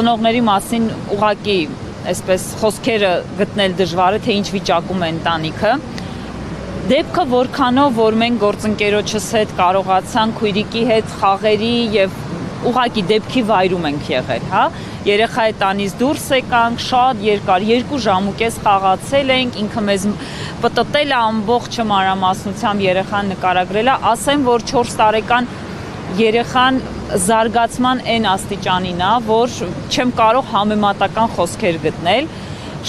Ծնողների մասին ուղղակի այսպես խոսքերը գտնել դժվար է, թե ինչ վիճակում է ընտանիքը։ Դեպքը որքանով, որ մենք գործընկերոջս հետ կարողացանք քույրիկի հետ խաղերի եւ ուղղակի դեպքի վայրում ենք եղել, հա։ Երեխայի տանից դուրս եկանք, շատ երկար 2 ժամուկես խաղացել ենք, ինքը մեզ պտտել է ամբողջ մանրամասնությամբ երեխան նկարագրել է, ասեմ, որ 4 տարեկան երեխան զարգացման այն աստիճանին է, որ չեմ կարող համեմատական խոսքեր գտնել,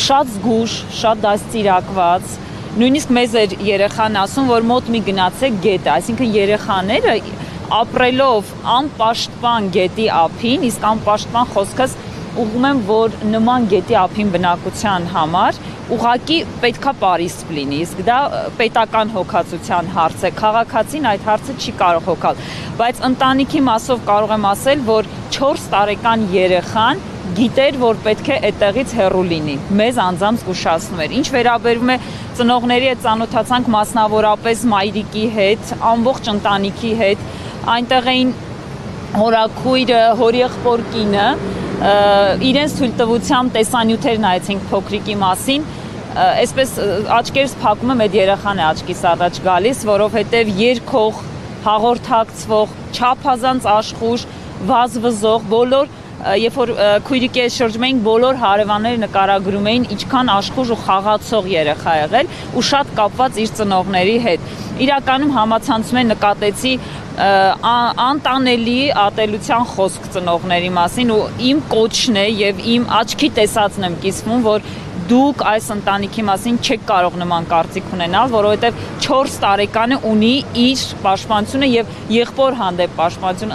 շատ զգուշ, շատ դաստիարակված, նույնիսկ մեզ էր երեխան ասում, որ մոտ մի գնացեք գետը, այսինքն երեխաները ապրելով անպաշտպան գետի ափին, իսկ անպաշտպան խոսքս ուղղում եմ, որ նման գետի ափին բնակության համար ուղղակի պետքա պարիսպ լինի, իսկ դա պետական հոգացության հարց է, քաղաքացին այդ հարցը չի կարող հոգալ, բայց ընտանիքի մասով կարող եմ ասել, որ 4 տարեկան երեխան գիտեր, որ պետք է այդտեղից հեռու լինի, մեզ անձամբ զգուշացնում էր, ինչ վերաբերում է ծնողների հետ ծանոթացանք մասնավորապես մայրիկի հետ, ամբողջ ընտանիքի հետ, այնտեղ էին հորաքույրը, հորեղբոր կինը, իրենց թույլտվությամբ տեսանյութեր նայեցինք փոքրիկի մասին, այսպես աչքերս փակում եմ, այդ երեխան է աչքիս առաջ գալիս, որովհետև երգող, հաղորդակցվող, չափազանց աշխուժ, վազվզող, բոլոր երբ որ քույրիկի հետ շրջում էինք, բոլոր հարևանները նկարագրում էին ինչքան աշխուժ ու խաղացող երեխա եղել ու շատ կապված իր ծնողների հետ։ Իրականում համացանցում են նկատեցի անտանելի ատելության խոսք ծնողների մասին ու իմ կոչն է եւ իմ աչքի տեսածն եմ կիսվում, որ դուք այս ընտանիքի մասին չեք կարող նման կարծիք ունենալ, որովհետև 4 տարեկանը ունի իր պաշտպանությունը եւ եղբոր հանդեպ պաշտպանություն